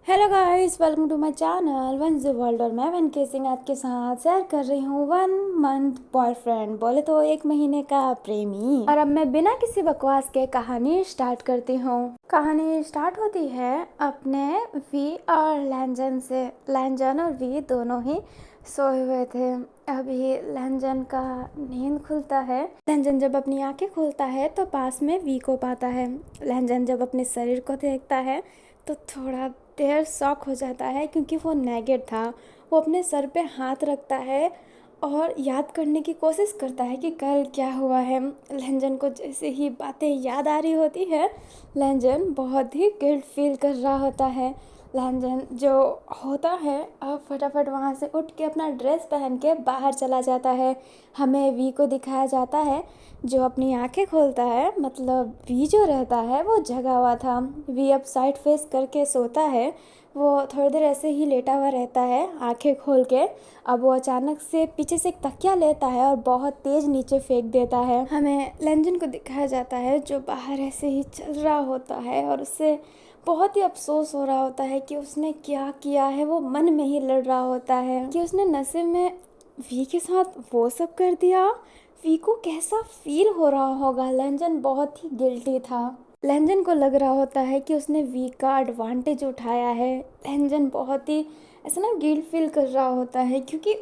Hello guys, welcome to my channel one the world. और मैं one के सिंह आपके साथ शेयर कर रही हूँ 1 मंथ बॉयफ्रेंड, बोले तो 1 महीने का प्रेमी। और अब मैं बिना किसी बकवास के कहानी स्टार्ट करती हूँ। कहानी स्टार्ट होती है अपने वी और लैंजन से। लैंजन और वी दोनों ही सोए हुए थे। अभी लैंजन का नींद खुलता है। लैंजन जब अपनी आंखें खोलता है तो पास में वी को पाता है। लैंजन जब अपने शरीर को देखता है तो थोड़ा देर शॉक हो जाता है, क्योंकि वो नेकेड था। वो अपने सर पे हाथ रखता है और याद करने की कोशिश करता है कि कल क्या हुआ है। लैंजन को जैसे ही बातें याद आ रही होती है, लैंजन बहुत ही गिल्ट फील कर रहा होता है। लैंजन जो होता है अब फटाफट वहाँ से उठ के अपना ड्रेस पहन के बाहर चला जाता है। हमें वी को दिखाया जाता है जो अपनी आंखें खोलता है। मतलब वी जो रहता है वो जगा हुआ था। वी अब साइड फेस करके सोता है। वो थोड़ी देर ऐसे ही लेटा हुआ रहता है आंखें खोल के। अब वो अचानक से पीछे से एक तकिया लेता है और बहुत तेज नीचे फेंक देता है। हमें लैंजन को दिखाया जाता है जो बाहर ऐसे ही चल रहा होता है और उससे बहुत ही अफसोस हो रहा होता है कि उसने क्या किया है। वो मन में ही लड़ रहा होता है कि उसने नशे में वी के साथ वो सब कर दिया। वी को कैसा फील हो रहा होगा। लैंजन बहुत ही गिल्टी था। लैंजन को लग रहा होता है कि उसने वी का एडवांटेज उठाया है। लैंजन बहुत ही ऐसा ना गिल्ट फील कर रहा होता है, क्योंकि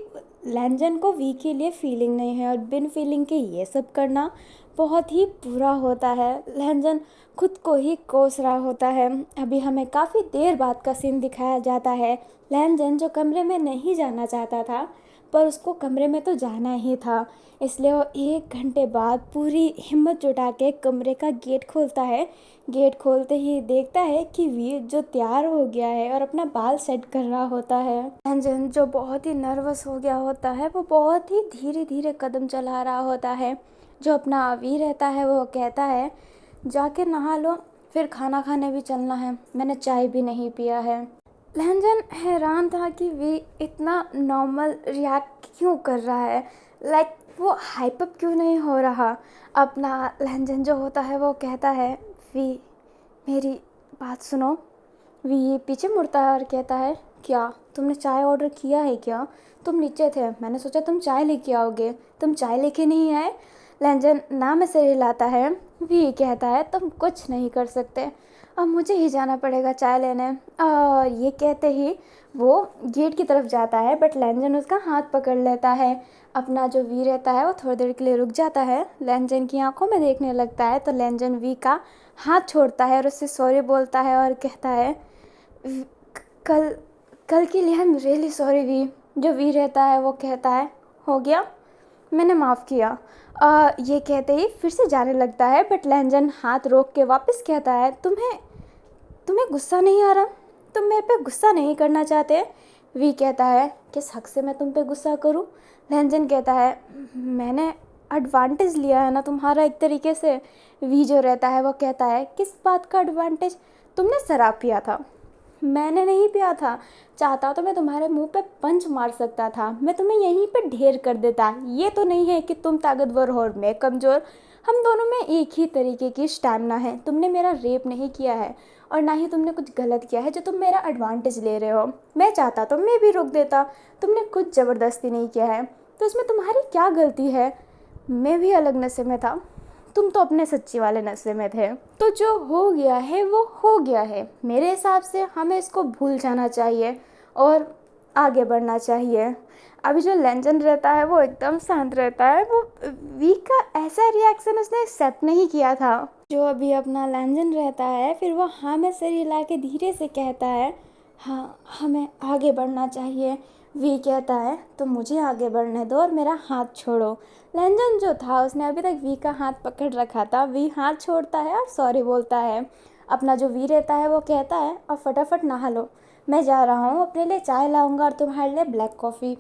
लैंजन को वी के लिए फीलिंग नहीं है और बिन फीलिंग के ये सब करना बहुत ही बुरा होता है। लैंजन खुद को ही कोस रहा होता है। अभी हमें काफ़ी देर बाद का सीन दिखाया जाता है। लैंजन जो कमरे में नहीं जाना चाहता था, पर उसको कमरे में तो जाना ही था, इसलिए वो 1 घंटे बाद पूरी हिम्मत जुटा के कमरे का गेट खोलता है। गेट खोलते ही देखता है कि वीर जो तैयार हो गया है और अपना बाल सेट कर रहा होता है। अंजन जो बहुत ही नर्वस हो गया होता है, वो बहुत ही धीरे धीरे कदम चला रहा होता है। जो अपना वीर रहता है वो कहता है, जाके नहा लो, फिर खाना खाने भी चलना है, मैंने चाय भी नहीं पिया है। लहंजन हैरान था कि वी इतना नॉर्मल रिएक्ट क्यों कर रहा है, लाइक वो हाइपअप क्यों नहीं हो रहा। अपना लहंजन जो होता है वो कहता है, वी मेरी बात सुनो। वी पीछे मुड़ता है और कहता है, क्या तुमने चाय ऑर्डर किया है क्या? तुम नीचे थे, मैंने सोचा तुम चाय लेके आओगे, तुम चाय लेके नहीं आए। लहंजन ना में सिर हिलाता है। वी कहता है, तुम कुछ नहीं कर सकते, अब मुझे ही जाना पड़ेगा चाय लेने। ये कहते ही वो गेट की तरफ जाता है, बट लैंजन उसका हाथ पकड़ लेता है। अपना जो वी रहता है वो थोड़ी देर के लिए रुक जाता है, लैंजन की आंखों में देखने लगता है। तो लैंजन वी का हाथ छोड़ता है और उससे सॉरी बोलता है और कहता है, कल कल के लिए I am really sorry V. जो वी रहता है वो कहता है, हो गया, मैंने माफ़ किया। ये कहते ही फिर से जाने लगता है, बट लैंजन हाथ रोक के वापस कहता है, तुम्हें तुम्हें गुस्सा नहीं आ रहा? तुम मेरे पे गुस्सा नहीं करना चाहते? वी कहता है, किस हक से मैं तुम पे गुस्सा करूं? लैंजन कहता है, मैंने एडवांटेज लिया है ना तुम्हारा एक तरीके से। वी जो रहता है वो कहता है, किस बात का एडवांटेज? तुमने शराब पिया था, मैंने नहीं पिया था। चाहता तो मैं तुम्हारे मुंह पे पंच मार सकता था, मैं तुम्हें यहीं पे ढेर कर देता। ये तो नहीं है कि तुम ताकतवर हो और मैं कमज़ोर। हम दोनों में एक ही तरीके की स्टैमिना है। तुमने मेरा रेप नहीं किया है और ना ही तुमने कुछ गलत किया है जो तुम मेरा एडवांटेज ले रहे हो। मैं चाहता तो मैं भी रोक देता, तुमने कुछ ज़बरदस्ती नहीं किया है, तो इसमें तुम्हारी क्या गलती है? मैं भी अलग नशे में था, तुम तो अपने सच्ची वाले नशे में थे। तो जो हो गया है वो हो गया है। मेरे हिसाब से हमें इसको भूल जाना चाहिए और आगे बढ़ना चाहिए। अभी जो लैंजन रहता है वो एकदम शांत रहता है। वो वी का ऐसा रिएक्शन उसने एक्सेप्ट नहीं किया था। जो अभी अपना लैंजन रहता है, फिर वो हाँ में सिर हिला के धीरे से कहता है, हाँ हमें आगे बढ़ना चाहिए। वी कहता है, तो मुझे आगे बढ़ने दो और मेरा हाथ छोड़ो। लैंजन जो था उसने अभी तक वी का हाथ पकड़ रखा था। वी हाथ छोड़ता है और सॉरी बोलता है। अपना जो वी रहता है वो कहता है, अब फटाफट नहा लो, मैं जा रहा हूँ, अपने लिए चाय लाऊंगा और तुम्हारे लिए ब्लैक कॉफ़ी,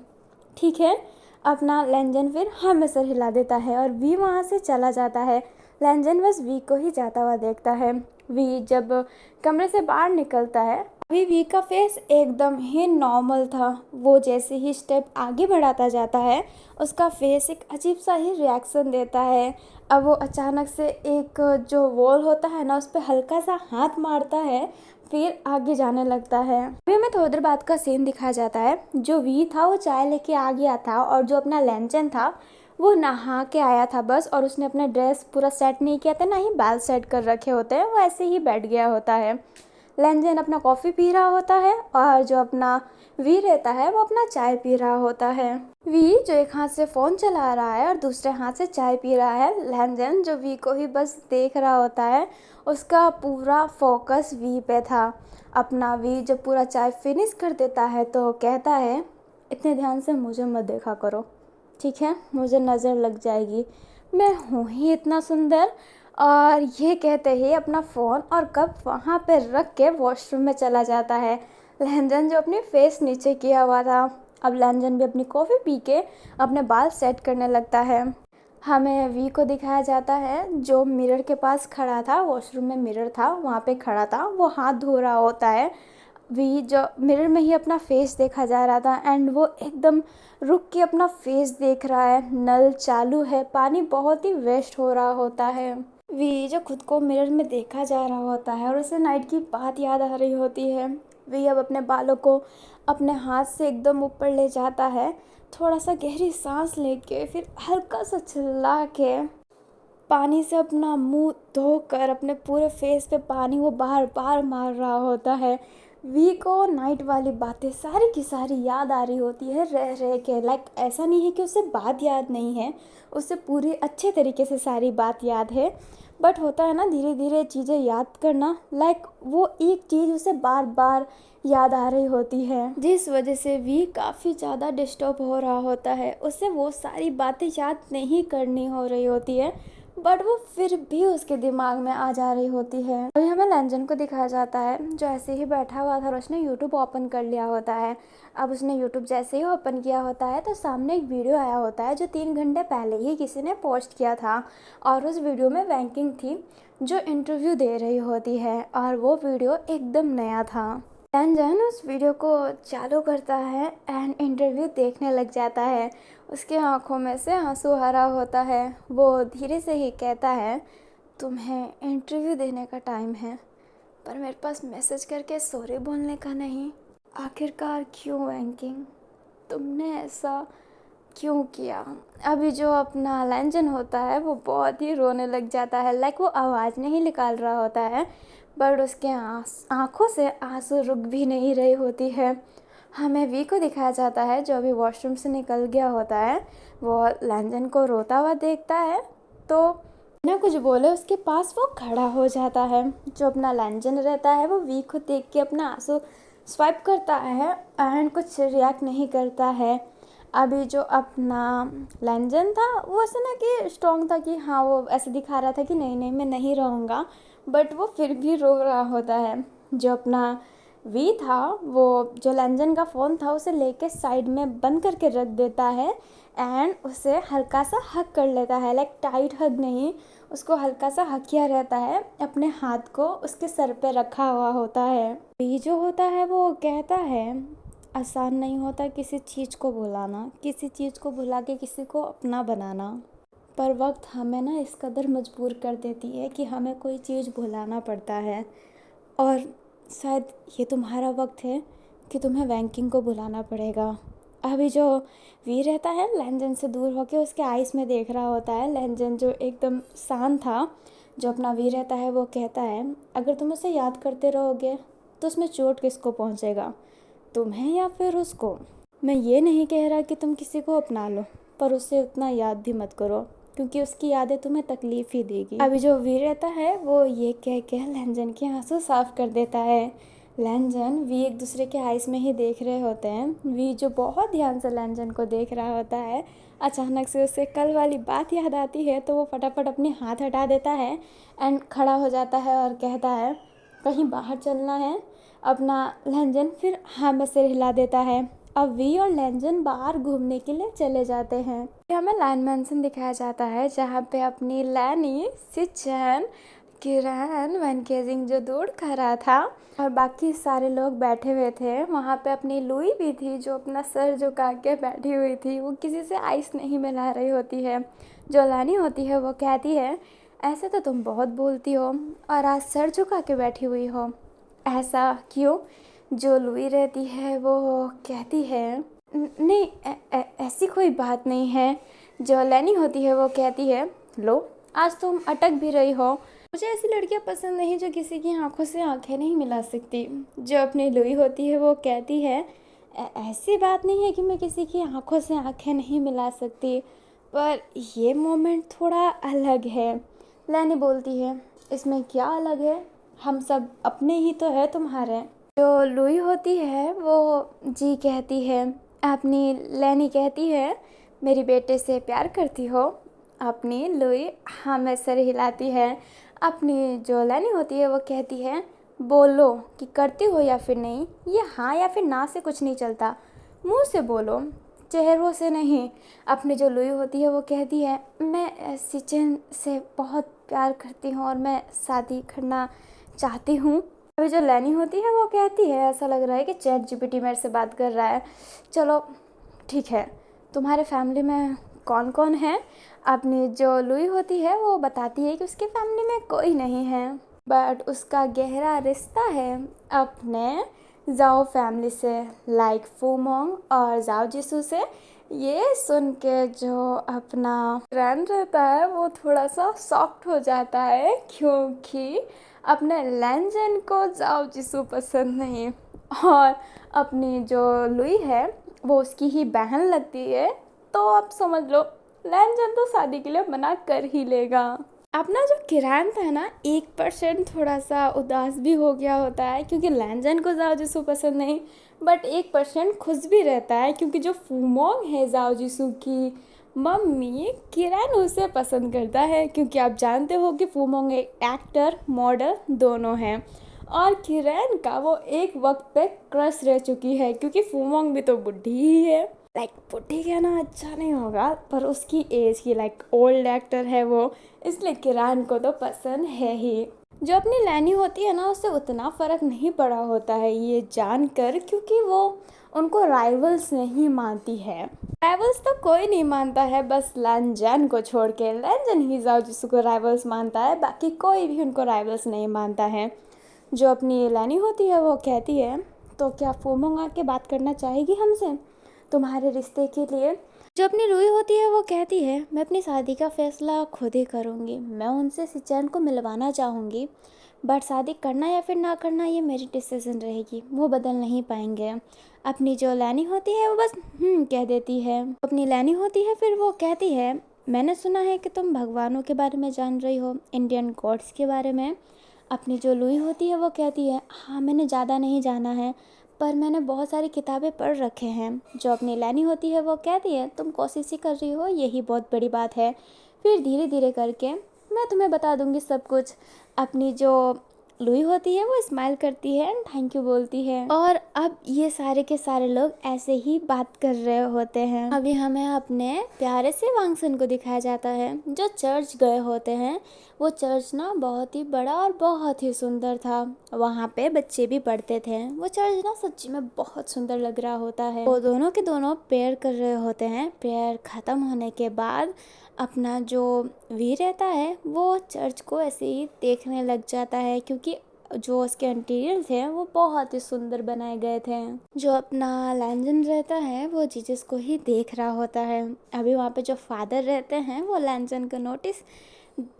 ठीक है? अपना लैंजन फिर हाँ में सर हिला देता है और वी वहाँ से चला जाता है। लैंजन बस वी को ही जाता हुआ देखता है। वी जब कमरे से बाहर निकलता है, अभी वी का फेस एकदम ही नॉर्मल था। वो जैसे ही स्टेप आगे बढ़ाता जाता है, उसका फेस एक अजीब सा ही रिएक्शन देता है। अब वो अचानक से एक जो वॉल होता है ना, उस पर हल्का सा हाथ मारता है, फिर आगे जाने लगता है। अभी हमें थोड़ी देर बाद का सीन दिखाया जाता है। जो वी था वो चाय लेके आ गया था और जो अपना लैंचन था वो नहा के आया था बस, और उसने अपना ड्रेस पूरा सेट नहीं किया था, ना ही बाल सेट कर रखे होते हैं, वो ऐसे ही बैठ गया होता है। लैंजन अपना कॉफ़ी पी रहा होता है और जो अपना वी रहता है वो अपना चाय पी रहा होता है। वी जो एक हाथ से फ़ोन चला रहा है और दूसरे हाथ से चाय पी रहा है। लैंजन जो वी को ही बस देख रहा होता है, उसका पूरा फोकस वी पे था। अपना वी जब पूरा चाय फिनिश कर देता है तो कहता है, इतने ध्यान से मुझे मत देखा करो, ठीक है, मुझे नज़र लग जाएगी, मैं हूँ ही इतना सुंदर। और ये कहते ही अपना फ़ोन और कप वहाँ पे रख के वॉशरूम में चला जाता है। लैंजन जो अपनी फेस नीचे किया हुआ था, अब लैंजन भी अपनी कॉफ़ी पी के अपने बाल सेट करने लगता है। हमें वी को दिखाया जाता है जो मिरर के पास खड़ा था, वॉशरूम में मिरर था वहाँ पे खड़ा था, वो हाथ धो रहा होता है। वी जो मिरर में ही अपना फेस देखा जा रहा था एंड वो एकदम रुक के अपना फेस देख रहा है। नल चालू है, पानी बहुत ही वेस्ट हो रहा होता है। वी जो खुद को मिरर में देखा जा रहा होता है और उसे नाइट की बात याद आ रही होती है। वी अब अपने बालों को अपने हाथ से एकदम ऊपर ले जाता है, थोड़ा सा गहरी सांस लेके फिर हल्का सा चिल्ला के पानी से अपना मुंह धोकर अपने पूरे फेस पे पानी वो बार बार मार रहा होता है। वी को नाइट वाली बातें सारी की सारी याद आ रही होती है रह रह के। लाइक ऐसा नहीं है कि उसे बात याद नहीं है, उसे पूरी अच्छे तरीके से सारी बात याद है, बट होता है ना धीरे धीरे चीज़ें याद करना। लाइक वो एक चीज़ उसे बार बार याद आ रही होती है, जिस वजह से वी काफ़ी ज़्यादा डिस्टर्ब हो रहा होता है। उसे वो सारी बातें याद नहीं करनी हो रही होती है, बट वो फिर भी उसके दिमाग में आ जा रही होती है। अभी हमें लैंजन को दिखाया जाता है जो ऐसे ही बैठा हुआ था और उसने यूट्यूब ओपन कर लिया होता है। अब उसने यूट्यूब जैसे ही ओपन किया होता है तो सामने एक वीडियो आया होता है जो 3 घंटे पहले ही किसी ने पोस्ट किया था, और उस वीडियो में वैंकिंग थी जो इंटरव्यू दे रही होती है, और वो वीडियो एकदम नया था। लैंजन उस वीडियो को चालू करता है एंड इंटरव्यू देखने लग जाता है। उसके आंखों में से आंसू भरा होता है। वो धीरे से ही कहता है, तुम्हें इंटरव्यू देने का टाइम है, पर मेरे पास मैसेज करके सॉरी बोलने का नहीं। आखिरकार क्यों बैंकिंग, तुमने ऐसा क्यों किया? अभी जो अपना लैंजन होता है वो बहुत ही रोने लग जाता है। लाइक वो आवाज़ नहीं निकाल रहा होता है, बट उसके आँखों से आंसू रुक भी नहीं रही होती है। हमें वी को दिखाया जाता है जो अभी वॉशरूम से निकल गया होता है। वो लैंजन को रोता हुआ देखता है तो बिना कुछ बोले उसके पास वो खड़ा हो जाता है। जो अपना लैंजन रहता है वो वी को देख के अपना आंसू स्वाइप करता है एंड कुछ रिएक्ट नहीं करता है। अभी जो अपना लैंजन था वो ऐसा ना कि स्ट्रॉन्ग था कि हाँ, वो ऐसे दिखा रहा था कि नहीं नहीं मैं नहीं रहूँगा, बट वो फिर भी रो रहा होता है। जो अपना वी था वो जो लैंजन का फ़ोन था उसे लेके साइड में बंद करके रख देता है एंड उसे हल्का सा हग कर लेता है। लाइक टाइट हग नहीं, उसको हल्का सा हग किया रहता है, अपने हाथ को उसके सर पे रखा हुआ होता है। वी जो होता है वो कहता है, आसान नहीं होता किसी चीज़ को भुलाना, किसी चीज़ को भुला के किसी को अपना बनाना, पर वक्त हमें ना इस कदर मजबूर कर देती है कि हमें कोई चीज़ भुलाना पड़ता है। और शायद ये तुम्हारा वक्त है कि तुम्हें वैंकिंग को भुलाना पड़ेगा। अभी जो वी रहता है लैंजन से दूर होके उसके आइस में देख रहा होता है। लैंजन जो एकदम शांत था, जो अपना वी रहता है वो कहता है, अगर तुम उसे याद करते रहोगे तो उसमें चोट किसको पहुंचेगा, तुम्हें या फिर उसको? मैं ये नहीं कह रहा कि तुम किसी को अपना लो, पर उसे उतना याद भी मत करो क्योंकि उसकी यादें तुम्हें तकलीफ ही देगी। अभी जो वी रहता है वो ये कह के लैंजन के आंसू साफ कर देता है। लैंजन वी एक दूसरे के आइस में ही देख रहे होते हैं। वी जो बहुत ध्यान से लैंजन को देख रहा होता है, अचानक से उसे कल वाली बात याद आती है तो वो फटाफट अपने हाथ हटा देता है एंड खड़ा हो जाता है और कहता है, कहीं बाहर चलना है? अपना लैंजन फिर हाँ में सिर हिला देता है। अब वी और लैंजन बाहर घूमने के लिए चले जाते हैं। हमें लैन मैंसन दिखाया जाता है जहाँ पे अपनी लैनी, सिचन, किरण, वनकेजिंग जो दूध खा रहा था और बाकी सारे लोग बैठे हुए थे। वहाँ पे अपनी लुई भी थी जो अपना सर झुका के बैठी हुई थी। वो किसी से आइस नहीं मिला रही होती है। जो लैनी होती है वो कहती है, ऐसे तो तुम बहुत बोलती हो और आज सर झुका के बैठी हुई हो, ऐसा क्यों? जो लुई रहती है वो कहती है, नहीं ऐसी कोई बात नहीं है। जो लैनी होती है वो कहती है, लो आज तुम अटक भी रही हो। मुझे ऐसी लड़कियां पसंद नहीं जो किसी की आंखों से आंखें नहीं मिला सकती। जो अपनी लुई होती है वो कहती है, ऐसी बात नहीं है कि मैं किसी की आंखों से आंखें नहीं मिला सकती, पर ये मोमेंट थोड़ा अलग है। लैनी बोलती है, इसमें क्या अलग है? हम सब अपने ही तो है तुम्हारे। जो लुई होती है वो जी कहती है। अपनी लैनी कहती है, मेरी बेटे से प्यार करती हो? अपनी लुई हाँ में सर हिलाती है। अपनी जो लैनी होती है वो कहती है, बोलो कि करती हो या फिर नहीं। ये हाँ या फिर ना से कुछ नहीं चलता, मुंह से बोलो, चेहरों से नहीं। अपनी जो लुई होती है वो कहती है, मैं सिचन से बहुत प्यार करती हूँ और मैं शादी करना चाहती हूँ। अभी जो लैनी होती है वो कहती है, ऐसा लग रहा है कि चैट जीपीटी मेरे से बात कर रहा है। चलो ठीक है, तुम्हारे फैमिली में कौन कौन है? अपनी जो लुई होती है वो बताती है कि उसके फैमिली में कोई नहीं है, बट उसका गहरा रिश्ता है अपने जाओ फैमिली से, लाइक फूमोंग और जाओ जिसू से। ये सुन के जो अपना रन रहता है वो थोड़ा सा सॉफ्ट हो जाता है, क्योंकि अपने लैंजन को जाओ जिसू पसंद नहीं, और अपनी जो लुई है वो उसकी ही बहन लगती है। तो आप समझ लो लैंजन तो शादी के लिए मना कर ही लेगा। अपना जो किरान था ना 1% थोड़ा सा उदास भी हो गया होता है, क्योंकि लैंजन को जाओ जिसू पसंद नहीं, बट 1% खुश भी रहता है क्योंकि जो फूमोंग है जाओ जिसू की मम्मी, किरान उसे पसंद करता है। क्योंकि आप जानते हो कि फूमोंग एक एक्टर मॉडल दोनों हैं, और किरण का वो एक वक्त पे क्रश रह चुकी है, क्योंकि फूमोंग भी तो बुढ़ी ही है। लाइक बुढ़ी कहना अच्छा नहीं होगा, पर उसकी एज की लाइक ओल्ड एक्टर है वो, इसलिए किरण को तो पसंद है ही। जो अपनी लैनी होती है ना उससे उतना फ़र्क नहीं पड़ा होता है ये जानकर, क्योंकि वो उनको राइवल्स नहीं मानती है। राइवल्स तो कोई नहीं मानता है, बस लैंजन को छोड़ के। लैंजन ही जाओ जिसको राइवल्स मानता है, बाकी कोई भी उनको राइवल्स नहीं मानता है। जो अपनी लैनी होती है वो कहती है, तो क्या फूमोंग आके बात करना चाहेगी हमसे तुम्हारे रिश्ते के लिए? जो अपनी लुई होती है वो कहती है, मैं अपनी शादी का फैसला खुद ही करूँगी। मैं उनसे सिचैन को मिलवाना चाहूँगी, बट शादी करना या फिर ना करना ये मेरी डिसीजन रहेगी, वो बदल नहीं पाएंगे। अपनी जो लैनी होती है वो बस कह देती है। अपनी लैनी होती है फिर वो कहती है, मैंने सुना है कि तुम भगवानों के बारे में जान रही हो, इंडियन गॉड्स के बारे में। अपनी जो लुई होती है वो कहती है, हाँ मैंने ज़्यादा नहीं जाना है, पर मैंने बहुत सारी किताबें पढ़ रखे हैं। जो अपनी लैनी होती है वो कहती है, तुम कोशिश ही कर रही हो, यही बहुत बड़ी बात है, फिर धीरे धीरे करके मैं तुम्हें बता दूंगी सब कुछ। अपनी जो लुई होती है वो स्माइल करती है एंड थैंक यू बोलती है, और अब ये सारे के सारे लोग ऐसे ही बात कर रहे होते हैं। अभी हमें अपने प्यारे से वांगसन को दिखाया जाता है जो चर्च गए होते हैं। वो चर्च ना बहुत ही बड़ा और बहुत ही सुंदर था, वहाँ पे बच्चे भी पढ़ते थे। वो चर्च ना सच्ची में बहुत सुंदर लग रहा होता है। वो दोनों के दोनों प्रेयर कर रहे होते हैं। प्रेयर ख़त्म होने के बाद अपना जो वी रहता है वो चर्च को ऐसे ही देखने लग जाता है, क्योंकि जो उसके इंटीरियर थे वो बहुत ही सुंदर बनाए गए थे। जो अपना लैंजन रहता है वो जीसस को ही देख रहा होता है। अभी वहाँ पे जो फादर रहते हैं वो लैंजन को नोटिस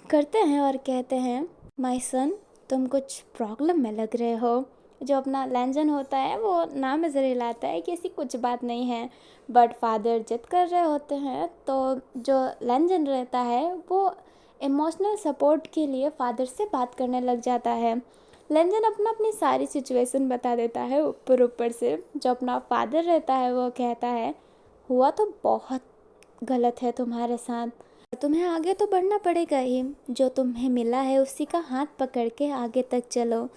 करते हैं और कहते हैं, माय सन तुम कुछ प्रॉब्लम में लग रहे हो। जो अपना लैंजन होता है वो नाम नजर हिलाता है कि ऐसी कुछ बात नहीं है, बट फादर जिद कर रहे होते हैं। तो जो लैंजन रहता है वो इमोशनल सपोर्ट के लिए फादर से बात करने लग जाता है। लैंजन अपनी सारी सिचुएशन बता देता है ऊपर ऊपर से। जो अपना फादर रहता है वो कहता है, हुआ तो बहुत गलत है तुम्हारे साथ, तुम्हें आगे तो बढ़ना पड़ेगा ही। जो तुम्हें मिला है उसी का हाथ पकड़ के आगे तक चलो,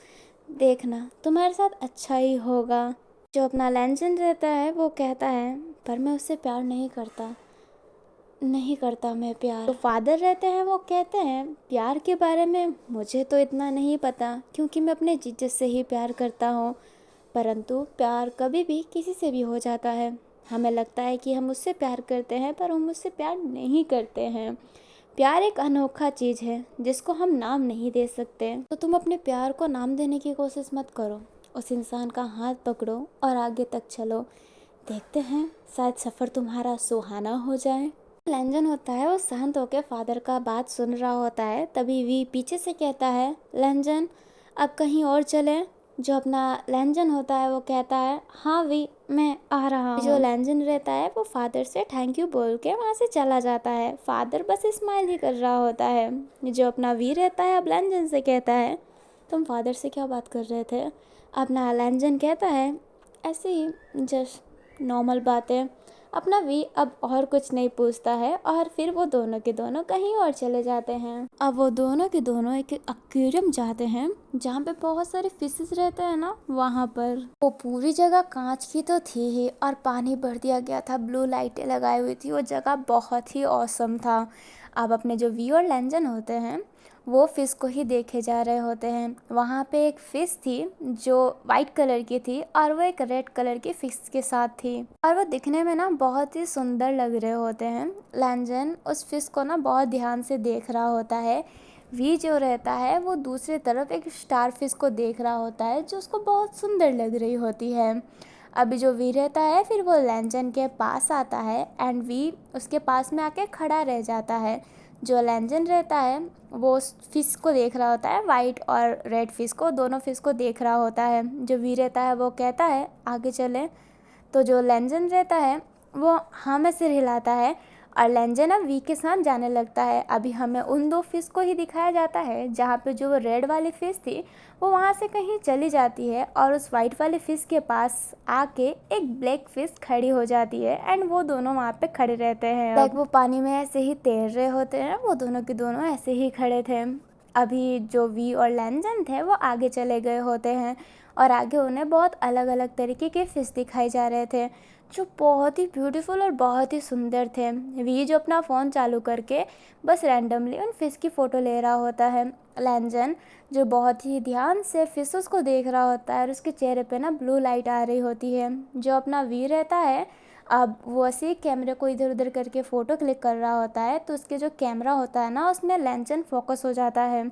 देखना तुम्हारे साथ अच्छा ही होगा। जो अपना लैंजन रहता है वो कहता है, पर मैं उससे प्यार नहीं करता मैं प्यार। तो फादर रहते हैं वो कहते हैं, प्यार के बारे में मुझे तो इतना नहीं पता, क्योंकि मैं अपने जीजस से ही प्यार करता हूँ। परंतु प्यार कभी भी किसी से भी हो जाता है। हमें लगता है कि हम उससे प्यार करते हैं, पर हम उससे प्यार नहीं करते हैं। प्यार एक अनोखा चीज़ है जिसको हम नाम नहीं दे सकते। तो तुम अपने प्यार को नाम देने की कोशिश मत करो। उस इंसान का हाथ पकड़ो और आगे तक चलो। देखते हैं, शायद सफ़र तुम्हारा सुहाना हो जाए। लैंजन होता है वो शांत होकर फादर का बात सुन रहा होता है। तभी वी पीछे से कहता है, लैंजन अब कहीं और चलें। जो अपना लैंजन होता है वो कहता है, हाँ वी मैं आ रहा हूँ। जो लैंजन रहता है वो फादर से थैंक यू बोल के वहाँ से चला जाता है। फादर बस स्माइल ही कर रहा होता है। जो अपना वी रहता है अब लैंजन से कहता है, तुम फादर से क्या बात कर रहे थे? अपना लैंजन कहता है, ऐसे ही जस्ट नॉर्मल बातें। अपना वी अब और कुछ नहीं पूछता है और फिर वो दोनों के दोनों कहीं और चले जाते हैं। अब वो दोनों के दोनों एक एक्वेरियम जाते हैं जहाँ पे बहुत सारे फिशेस रहते हैं ना, वहाँ पर। वो पूरी जगह कांच की तो थी ही और पानी भर दिया गया था, ब्लू लाइटें लगाई हुई थी। वो जगह बहुत ही औसम था। अब अपने जो वी और लैंजन होते हैं वो फ़िश को ही देखे जा रहे होते हैं। वहाँ पे एक फ़िश थी जो वाइट कलर की थी और वो एक रेड कलर की फ़िश के साथ थी और वो दिखने में ना बहुत ही सुंदर लग रहे होते हैं। लैंजन उस फ़िश को ना बहुत ध्यान से देख रहा होता है। वी जो रहता है वो दूसरी तरफ एक स्टार फिश को देख रहा होता है जो उसको बहुत सुंदर लग रही होती है। अभी जो वी रहता है फिर वो लैंजन के पास आता है एंड वी उसके पास में आके खड़ा रह जाता है। जो लैंजन रहता है वो उस फिश को देख रहा होता है, वाइट और रेड फिश को, दोनों फिश को देख रहा होता है। जो वी रहता है वो कहता है आगे चलें। तो जो लैंजन रहता है वो हाँ में सिर हिलाता है और लैंजन अब वी के साथ जाने लगता है। अभी हमें उन दो फिश को ही दिखाया जाता है जहाँ पे जो रेड वाली फ़िश थी वो वहाँ से कहीं चली जाती है और उस वाइट वाली फ़िश के पास आके एक ब्लैक फ़िश खड़ी हो जाती है एंड वो दोनों वहाँ पे खड़े रहते हैं। लाइक वो पानी में ऐसे ही तैर रहे होते हैं, वो दोनों के दोनों ऐसे ही खड़े थे। अभी जो वी और लैंजन थे वो आगे चले गए होते हैं और आगे उन्हें बहुत अलग अलग तरीके के फ़िश दिखाए जा रहे थे जो बहुत ही ब्यूटीफुल और बहुत ही सुंदर थे। वी जो अपना फ़ोन चालू करके बस रैंडमली उन फ़िश की फ़ोटो ले रहा होता है। लैंजन जो बहुत ही ध्यान से फ़िशेस को देख रहा होता है और उसके चेहरे पे ना ब्लू लाइट आ रही होती है। जो अपना वी रहता है अब वो ऐसे कैमरे को इधर उधर करके फ़ोटो क्लिक कर रहा होता है तो उसके जो कैमरा होता है ना उसमें लैंजन फोकस हो जाता है।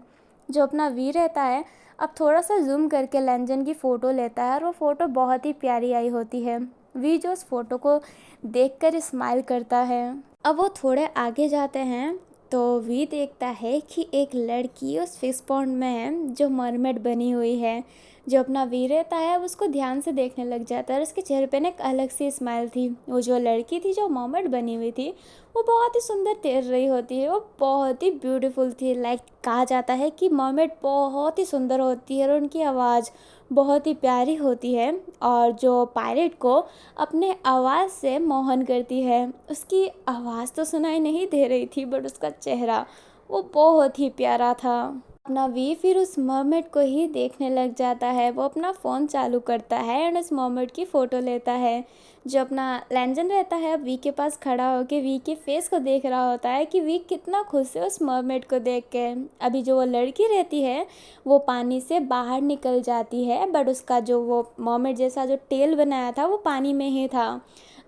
जो अपना वी रहता है अब थोड़ा सा जूम करके लैंजन की फ़ोटो लेता है और वो फ़ोटो बहुत ही प्यारी आई होती है। वी जो उस फोटो को देखकर स्माइल करता है। अब वो थोड़े आगे जाते हैं तो वी देखता है कि एक लड़की उस फिश पॉन्ड में है जो मरमेड बनी हुई है। जो अपना वी रहता है अब उसको ध्यान से देखने लग जाता है और उसके चेहरे पे ना एक अलग सी स्माइल थी। वो जो लड़की थी जो मरमेड बनी हुई थी वो बहुत ही सुंदर तैर रही होती है, वो बहुत ही ब्यूटीफुल थी। लाइक कहा जाता है कि मरमेड बहुत ही सुंदर होती है और उनकी आवाज़ बहुत ही प्यारी होती है और जो पायलट को अपने आवाज़ से मोहन करती है। उसकी आवाज़ तो सुनाई नहीं दे रही थी बट उसका चेहरा वो बहुत ही प्यारा था। अपना वी फिर उस मरमेड को ही देखने लग जाता है। वो अपना फ़ोन चालू करता है एंड उस मरमेड की फ़ोटो लेता है। जो अपना लैंजन रहता है अब वी के पास खड़ा होकर वी के फेस को देख रहा होता है कि वी कितना खुश है उस मरमेड को देख के। अभी जो वो लड़की रहती है वो पानी से बाहर निकल जाती है बट उसका जो वो मरमेड जैसा जो टेल बनाया था वो पानी में ही था।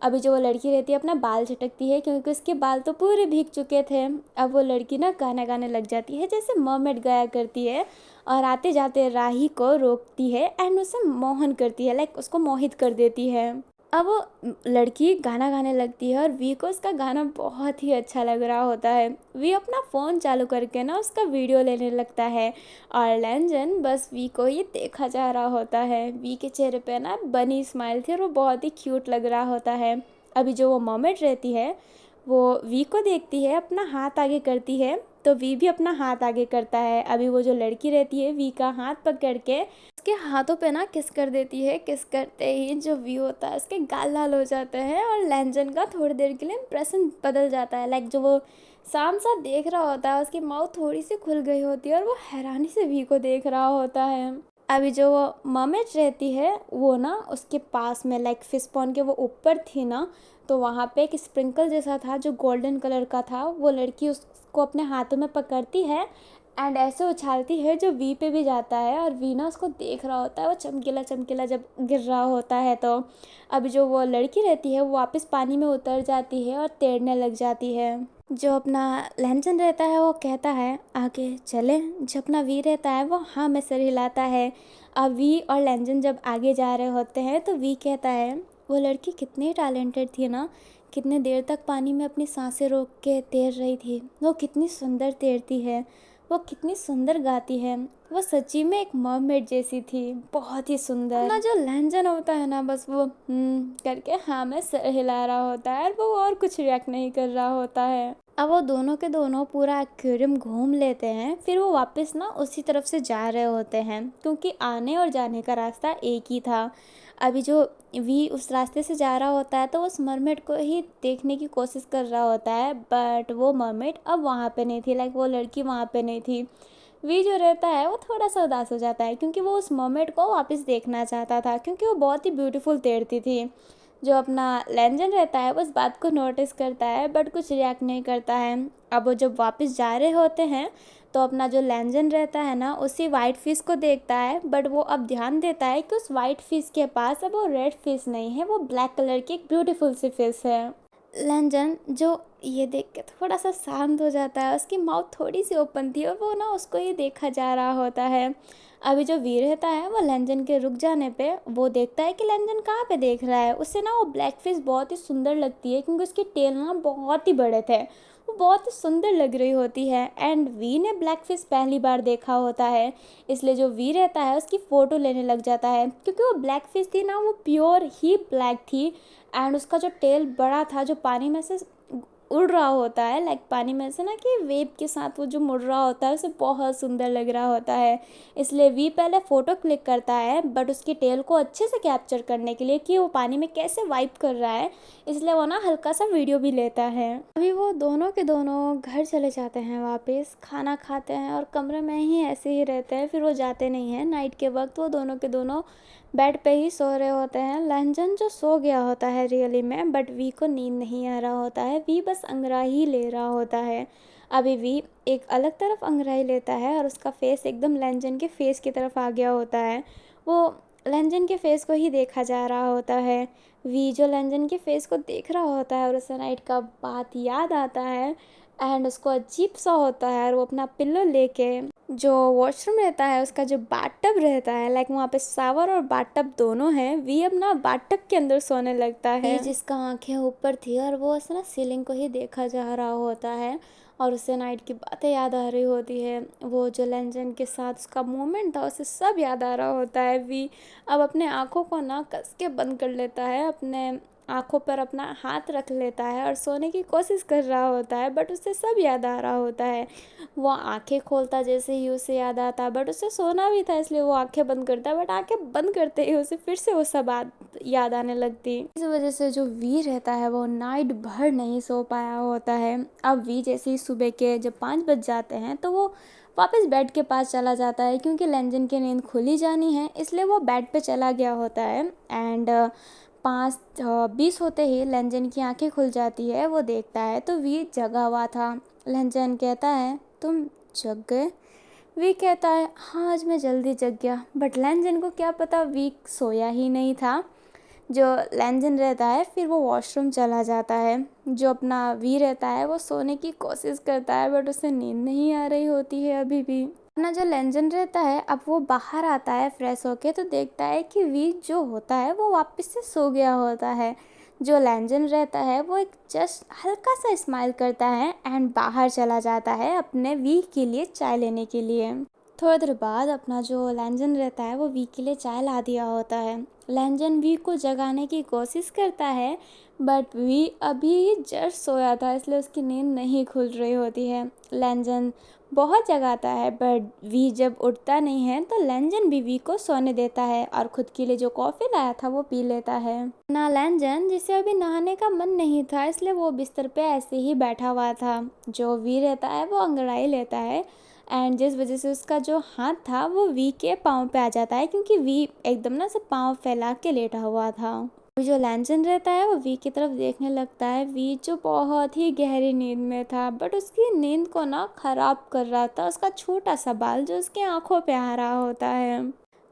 अभी जो वो लड़की रहती है अपना बाल झटकती है क्योंकि उसके बाल तो पूरे भीग चुके थे। अब वो लड़की ना गाना गाने लग जाती है जैसे मरमेड गाया करती है और आते जाते राही को रोकती है एंड उसे मोहन करती है, लाइक उसको मोहित कर देती है। अब वो लड़की गाना गाने लगती है और वी को उसका गाना बहुत ही अच्छा लग रहा होता है। वी अपना फ़ोन चालू करके ना उसका वीडियो लेने लगता है और लैंजन बस वी को ही देखा जा रहा होता है। वी के चेहरे पे ना बनी स्माइल थी और वो बहुत ही क्यूट लग रहा होता है। अभी जो वो मोमेंट रहती है वो वी को देखती है, अपना हाथ आगे करती है तो वी भी अपना हाथ आगे करता है। अभी वो जो लड़की रहती है वी का हाथ पकड़ के उसके हाथों पे ना किस कर देती है। किस करते ही जो वी होता है उसके गाल लाल हो जाते हैं और लैंजन का थोड़ी देर के लिए इंप्रेशन बदल जाता है। लाइक जो वो शाम सा देख रहा होता है उसकी माउथ थोड़ी सी खुल गई होती है और वो हैरानी से वी को देख रहा होता है। अभी जो वो मर्मेड रहती है वो ना उसके पास में लाइक फिश पॉन्ड के वो ऊपर थी ना, तो वहाँ पे एक स्प्रिंकल जैसा था जो गोल्डन कलर का था। वो लड़की उसको अपने हाथों में पकड़ती है एंड ऐसे उछालती है जो वी पे भी जाता है और वी ना उसको देख रहा होता है, वो चमकीला चमकीला जब गिर रहा होता है। तो अभी जो वो लड़की रहती है वो वापस पानी में उतर जाती है और तैरने लग जाती है। जो अपना लैंजन रहता है वो कहता है आगे चले। जो अपना वी रहता है वो हाँ में सिर हिलाता है। अब वी और लैंजन जब आगे जा रहे होते हैं तो वी कहता है वो लड़की कितनी टैलेंटेड थी ना, कितने देर तक पानी में अपनी सांसें रोक के तैर रही थी, वो कितनी सुंदर तैरती है, वो कितनी सुंदर गाती है, वो सच्ची में एक मरमेड जैसी थी, बहुत ही सुंदर। ना जो लैंजन होता है ना बस वो करके हाँ में सिर हिला रहा होता है और वो और कुछ रिएक्ट नहीं कर रहा होता है। अब वो दोनों के दोनों पूरा एक्वेरियम घूम लेते हैं, फिर वो वापस ना उसी तरफ से जा रहे होते हैं क्योंकि आने और जाने का रास्ता एक ही था। अभी जो वी उस रास्ते से जा रहा होता है तो उस मरमेड को ही देखने की कोशिश कर रहा होता है, बट वो मरमेड अब वहाँ पे नहीं थी, लाइक वो लड़की वहाँ पे नहीं थी। वी जो रहता है वो थोड़ा सा उदास हो जाता है क्योंकि वो उस मरमेड को वापस देखना चाहता था क्योंकि वो बहुत ही ब्यूटीफुल तैरती थी। जो अपना लैंजन रहता है वो इस बात को नोटिस करता है बट कुछ रिएक्ट नहीं करता है। अब वो जब वापस जा रहे होते हैं तो अपना जो लैंजन रहता है ना उसी वाइट फिश को देखता है, बट वो अब ध्यान देता है कि उस वाइट फिश के पास अब वो रेड फिश नहीं है, वो ब्लैक कलर की एक ब्यूटीफुल सी फिश है। लैंजन जो ये देख के थोड़ा सा शांत हो जाता है, उसकी माउथ थोड़ी सी ओपन थी और वो ना उसको ही देखा जा रहा होता है। अभी जो वीर रहता है वो लैंजन के रुक जाने पे वो देखता है कि लैंजन कहाँ पे देख रहा है। उससे ना वो ब्लैक फिश बहुत ही सुंदर लगती है क्योंकि उसके टेल ना बहुत ही बड़े थे, वो बहुत ही सुंदर लग रही होती है। एंड वी ने ब्लैक फिश पहली बार देखा होता है, इसलिए जो वी रहता है उसकी फ़ोटो लेने लग जाता है क्योंकि वो ब्लैक फिश थी ना वो प्योर ही ब्लैक थी। एंड उसका जो टेल बड़ा था जो पानी में से उड़ रहा होता है, लाइक पानी में से ना कि वेव के साथ वो जो मुड़ रहा होता है उसे बहुत सुंदर लग रहा होता है। इसलिए वी पहले फ़ोटो क्लिक करता है बट उसकी टेल को अच्छे से कैप्चर करने के लिए कि वो पानी में कैसे वाइप कर रहा है, इसलिए वो ना हल्का सा वीडियो भी लेता है। अभी वो दोनों के दोनों घर चले जाते हैं, वापस खाना खाते हैं और कमरे में ही ऐसे ही रहते हैं, फिर वो जाते नहीं हैं। नाइट के वक्त वो दोनों के दोनों बेड पे ही सो रहे होते हैं। लैंजन जो सो गया होता है रियली में, बट वी को नींद नहीं आ रहा होता है, वी बस अंगड़ाई ले रहा होता है। अभी वी एक अलग तरफ अंगड़ाई लेता है और उसका फेस एकदम लैंजन के फेस की तरफ आ गया होता है, वो लैंजन के फेस को ही देखा जा रहा होता है। वी जो लैंजन के फेस को देख रहा होता है और उसे नाइट का बात याद आता है एंड उसको अजीब सा होता है और वो अपना पिल्लो लेके जो वॉशरूम रहता है उसका जो बाथटब रहता है, लाइक वहाँ पे शावर और बाथटब दोनों हैं, वी अपना बाथटब के अंदर सोने लगता है। जिसका आंखें ऊपर थी और वो ऐसे ना सीलिंग को ही देखा जा रहा होता है और उसे नाइट की बातें याद आ रही होती है। वो जो लैंजन के साथ उसका मोमेंट था उसे सब याद आ रहा होता है। वी अब अपने आँखों को ना कस के बंद कर लेता है, अपने आँखों पर अपना हाथ रख लेता है और सोने की कोशिश कर रहा होता है, बट उसे सब याद आ रहा होता है। वो आंखें खोलता जैसे ही उसे याद आता है, बट उसे सोना भी था इसलिए वो आंखें बंद करता है, बट आंखें बंद करते ही उसे फिर से वो सब बात याद आने लगती। इस वजह से जो वी रहता है वो नाइट भर नहीं सो पाया होता है। अब वी जैसे ही सुबह के जब 5 बज जाते हैं तो वो वापस बेड के पास चला जाता है क्योंकि लैंजन की नींद खुली जानी है, इसलिए वो बेड पे चला गया होता है। एंड 5:20 होते ही लैंजन की आंखें खुल जाती है, वो देखता है तो वी जगा हुआ था। लैंजन कहता है तुम जग गए? वी कहता है हाँ आज मैं जल्दी जग गया, बट लैंजन को क्या पता वी सोया ही नहीं था। जो लैंजन रहता है फिर वो वॉशरूम चला जाता है। जो अपना वी रहता है वो सोने की कोशिश करता है बट उसे नींद नहीं आ रही होती है अभी भी। अपना जो लैंजन रहता है अब वो बाहर आता है फ्रेश होके तो देखता है कि वी जो होता है वो वापस से सो गया होता है। जो लैंजन रहता है वो एक जस्ट हल्का सा स्माइल करता है एंड बाहर चला जाता है अपने वी के लिए चाय लेने के लिए। थोड़ी देर बाद अपना जो लैंजन रहता है वो वी के लिए चाय ला दिया होता है। लैंजन वी को जगाने की कोशिश करता है बट वी अभी जस्ट सोया था इसलिए उसकी नींद नहीं खुल रही होती है। लैंजन बहुत जगाता है बट वी जब उठता नहीं है तो लैंजन भी वी को सोने देता है और खुद के लिए जो कॉफ़ी लाया था वो पी लेता है। ना लैंजन जिसे अभी नहाने का मन नहीं था इसलिए वो बिस्तर पे ऐसे ही बैठा हुआ था। जो वी रहता है वो अंगड़ाई लेता है एंड जिस वजह से उसका जो हाथ था वो वी के पाँव पे आ जाता है क्योंकि वी एकदम ना से पाँव फैला के लेटा हुआ था। जो लैंजन रहता है वो वी की तरफ देखने लगता है। वी जो बहुत ही गहरी नींद में था बट उसकी नींद को ना खराब कर रहा था उसका छोटा सा बाल जो उसकी आंखों पे आ रहा होता है।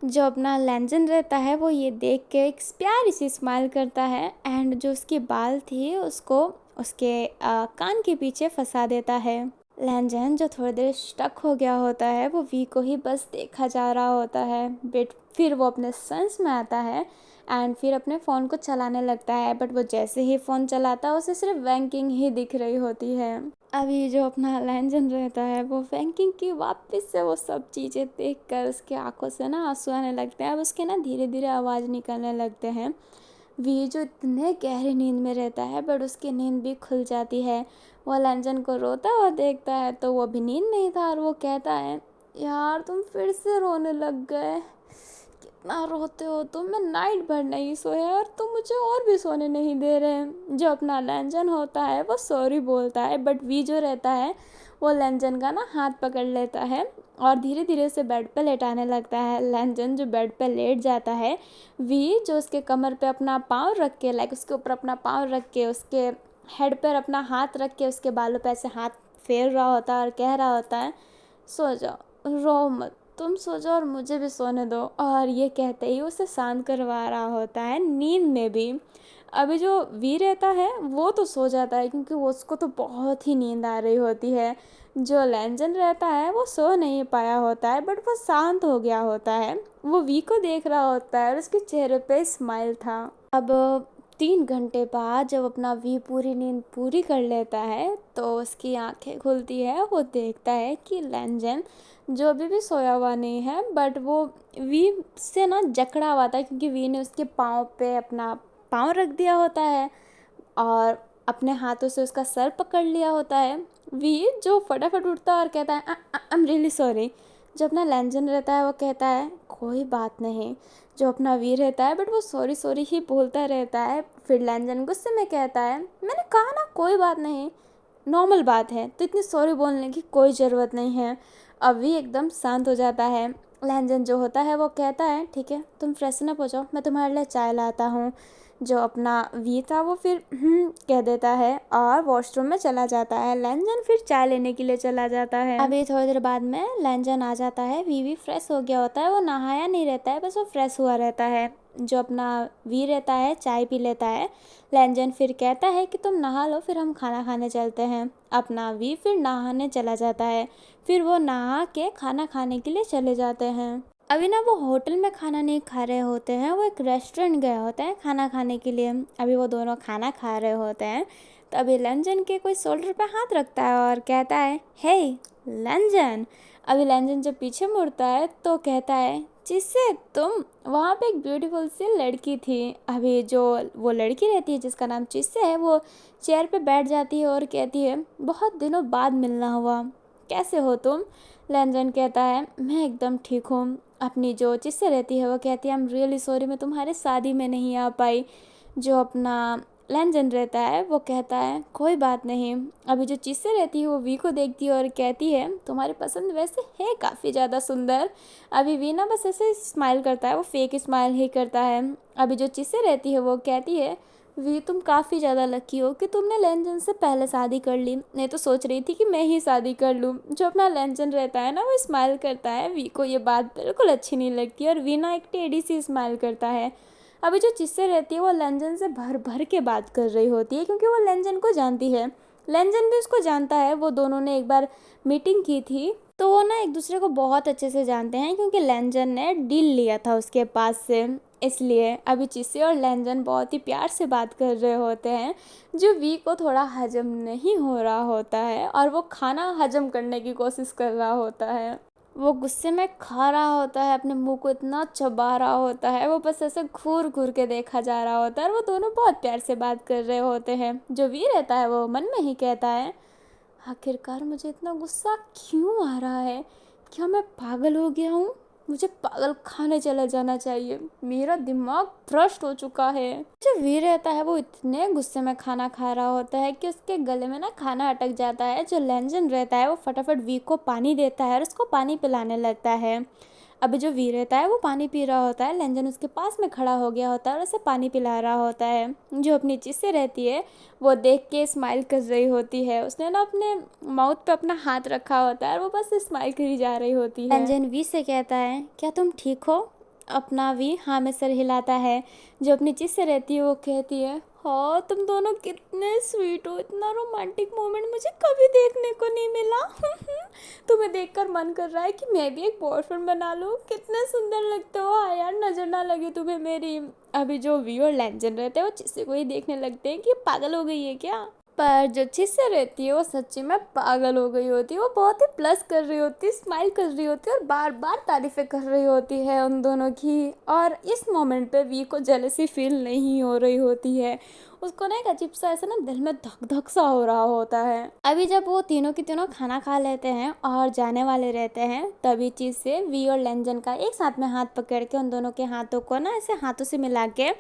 जो अपना लेंजन रहता है वो ये देख के एक प्यारी सी स्माइल करता है एंड जो उसकी बाल थी उसको उसके कान के पीछे फंसा देता है। लेंजन जो थोड़ी देर स्टक हो गया होता है वो वी को ही बस देखा जा रहा होता है। बट फिर वो अपने सेंस में आता है एंड फिर अपने फ़ोन को चलाने लगता है। बट वो जैसे ही फ़ोन चलाता है उसे सिर्फ बैंकिंग ही दिख रही होती है। अभी जो अपना लेंजन रहता है वो बैंकिंग की वापस से वो सब चीज़ें देखकर उसकी आंखों से ना आंसू आने लगते हैं। अब उसके ना धीरे धीरे आवाज़ निकलने लगते हैं। वी जो इतने गहरी नींद में रहता है बट उसकी नींद भी खुल जाती है। वो लेंजन को रोता हुआ देखता है तो वो भी नींद में ही था और वो कहता है, यार तुम फिर से रोने लग गए, कितना रोते हो तुम, मैं नाइट भर नहीं सोया और तुम मुझे और भी सोने नहीं दे रहे हैं। जो अपना लेंजन होता है वो सॉरी बोलता है बट वी जो रहता है वो लेंजन का ना हाथ पकड़ लेता है और धीरे धीरे उसे बेड पे लेटाने लगता है। लेंजन जो बेड पे लेट जाता है, वी जो उसके कमर पे अपना पाँव रख के लाइक उसके ऊपर अपना पाँव रख के उसके हेड पर अपना हाथ रख के उसके बालों पे ऐसे हाथ फेर रहा होता है और कह रहा होता है, सो जाओ, रो मत, तुम सो जाओ और मुझे भी सोने दो। और ये कहते ही उसे शांत करवा रहा होता है नींद में भी। अभी जो वी रहता है वो तो सो जाता है क्योंकि वो उसको तो बहुत ही नींद आ रही होती है। जो लेंजन रहता है वो सो नहीं पाया होता है बट वो शांत हो गया होता है। वो वी को देख रहा होता है और उसके चेहरे पे स्माइल था। अब 3 घंटे बाद जब अपना वी पूरी नींद पूरी कर लेता है तो उसकी आंखें खुलती है। वो देखता है कि लेंजन जो अभी भी सोया हुआ नहीं है बट वो वी से ना जकड़ा हुआ था क्योंकि वी ने उसके पाँव पे अपना पाँव रख दिया होता है और अपने हाथों से उसका सर पकड़ लिया होता है। वी जो फटाफट उठता है और कहता है, आई एम रियली सॉरी। जो अपना लेंजन रहता है वो कहता है, कोई बात नहीं। जो अपना वी रहता है बट वो सॉरी सॉरी ही बोलता रहता है। फिर लेंजन गुस्से में कहता है, मैंने कहा ना कोई बात नहीं, नॉर्मल बात है, तो इतनी सॉरी बोलने की कोई ज़रूरत नहीं है। अब वी एकदम शांत हो जाता है। लेंजन जो होता है वो कहता है, ठीक है तुम फ्रेशन अप हो जाओ, मैं तुम्हारे लिए चाय लाता हूँ। जो अपना वी था वो फिर कह देता है और वॉशरूम में चला जाता है। लेंजन फिर चाय लेने के लिए चला जाता है। अभी थोड़ी देर बाद में लेंजन आ जाता है। वी भी फ्रेश हो गया होता है, वो नहाया नहीं रहता है, बस वो फ्रेश हुआ रहता है। जो अपना वी रहता है चाय पी लेता है। लेंजन फिर कहता है कि तुम नहा लो फिर हम खाना खाने चलते हैं। अपना वी फिर नहाने चला जाता है। फिर वो नहा के खाना खाने के लिए चले जाते हैं। अभी ना वो होटल में खाना नहीं खा रहे होते हैं, वो एक रेस्टोरेंट गए होते हैं खाना खाने के लिए। अभी वो दोनों खाना खा रहे होते हैं तो अभी लेंजन के कोई शोल्डर पे हाथ रखता है और कहता है, हे लेंजन। अभी लेंजन जब पीछे मुड़ता है तो कहता है, जिससे तुम, वहाँ पे एक ब्यूटीफुल सी लड़की थी। अभी जो वो लड़की रहती है जिसका नाम चिस्से है वो चेयर पे बैठ जाती है और कहती है, बहुत दिनों बाद मिलना हुआ, कैसे हो तुम। लेंजन कहता है, मैं एकदम ठीक हूँ। अपनी जो चिस्से रहती है वो कहती है, आई एम रियली सॉरी मैं तुम्हारे शादी में नहीं आ पाई। जो अपना लेंजन रहता है वो कहता है, कोई बात नहीं। अभी जो चिस्से रहती है वो वी को देखती है और कहती है, तुम्हारी पसंद वैसे है काफ़ी ज़्यादा सुंदर। अभी वी ना बस ऐसे स्माइल करता है, वो फेक स्माइल ही करता है। अभी जो चिस्से रहती है वो कहती है, वी तुम काफ़ी ज़्यादा लकी हो कि तुमने लेंजन से पहले शादी कर ली, नहीं तो सोच रही थी कि मैं ही शादी कर लूँ। जो अपना लेंजन रहता है ना वो स्माइल करता है। वी को ये बात बिल्कुल अच्छी नहीं लगती और वी ना एक टेढ़ी सी स्माइल करता है। अभी जो चिस्से रहती है वो लेंजन से भर भर के बात कर रही होती है क्योंकि वो लेंजन को जानती है, लेंजन भी उसको जानता है। वो दोनों ने एक बार मीटिंग की थी तो वो ना एक दूसरे को बहुत अच्छे से जानते हैं क्योंकि लेंजन ने डील लिया था उसके पास से। इसलिए अभी चिस्से और लेंजन बहुत ही प्यार से बात कर रहे होते हैं। जो वी को थोड़ा हजम नहीं हो रहा होता है और वो खाना हजम करने की कोशिश कर रहा होता है। वो गुस्से में खा रहा होता है, अपने मुंह को इतना चबा रहा होता है, वो बस ऐसे घूर घूर के देखा जा रहा होता है और वो दोनों बहुत प्यार से बात कर रहे होते हैं। जो वी रहता है वो मन में ही कहता है, आखिरकार मुझे इतना गुस्सा क्यों आ रहा है, क्या मैं पागल हो गया हूँ, मुझे पागल खाने चला जाना चाहिए, मेरा दिमाग भ्रष्ट हो चुका है। जो वी रहता है वो इतने गुस्से में खाना खा रहा होता है कि उसके गले में ना खाना अटक जाता है। जो लेंजन रहता है वो फटाफट वी को पानी देता है और उसको पानी पिलाने लगता है। अभी जो वी रहता है वो पानी पी रहा होता है, लेंजन उसके पास में खड़ा हो गया होता है और उसे पानी पिला रहा होता है। जो अपनी चिस्से रहती है वो देख के स्माइल कर रही होती है, उसने ना अपने माउथ पे अपना हाथ रखा होता है और वो बस स्माइल करी जा रही होती है। लेंजन वी से कहता है, क्या तुम ठीक हो। अपना वी हाँ में सर हिलाता है। जो अपनी चीज से रहती है वो कहती है, हाँ तुम दोनों कितने स्वीट हो, इतना रोमांटिक मोमेंट मुझे कभी देखने को नहीं मिला। तुम्हें देखकर मन कर रहा है कि मैं भी एक बॉयफ्रेंड बना लूं, कितने सुंदर लगते हो, हाँ यार नजर ना लगे तुम्हें मेरी। अभी जो वी और लैंजन रहते हैं वो जिससे को ही देखने लगते हैं कि ये पागल हो गई है क्या। पर जो चिस्से रहती है वो सच्ची में पागल हो गई होती है। वो बहुत ही प्लस कर रही होती है, स्माइल कर रही होती है और बार बार तारीफें कर रही होती है उन दोनों की। और इस मोमेंट पे वी को जेलसी फील नहीं हो रही होती है। उसको ना एक अजीब सा ऐसा ना दिल में धक धक सा हो रहा होता है। अभी जब वो तीनों की तीनों खाना खा लेते हैं और जाने वाले रहते हैं, तभी चीज से वी और लेंजन का एक साथ में हाथ पकड़ के उन दोनों के हाथों को ना ऐसे हाथों से मिला के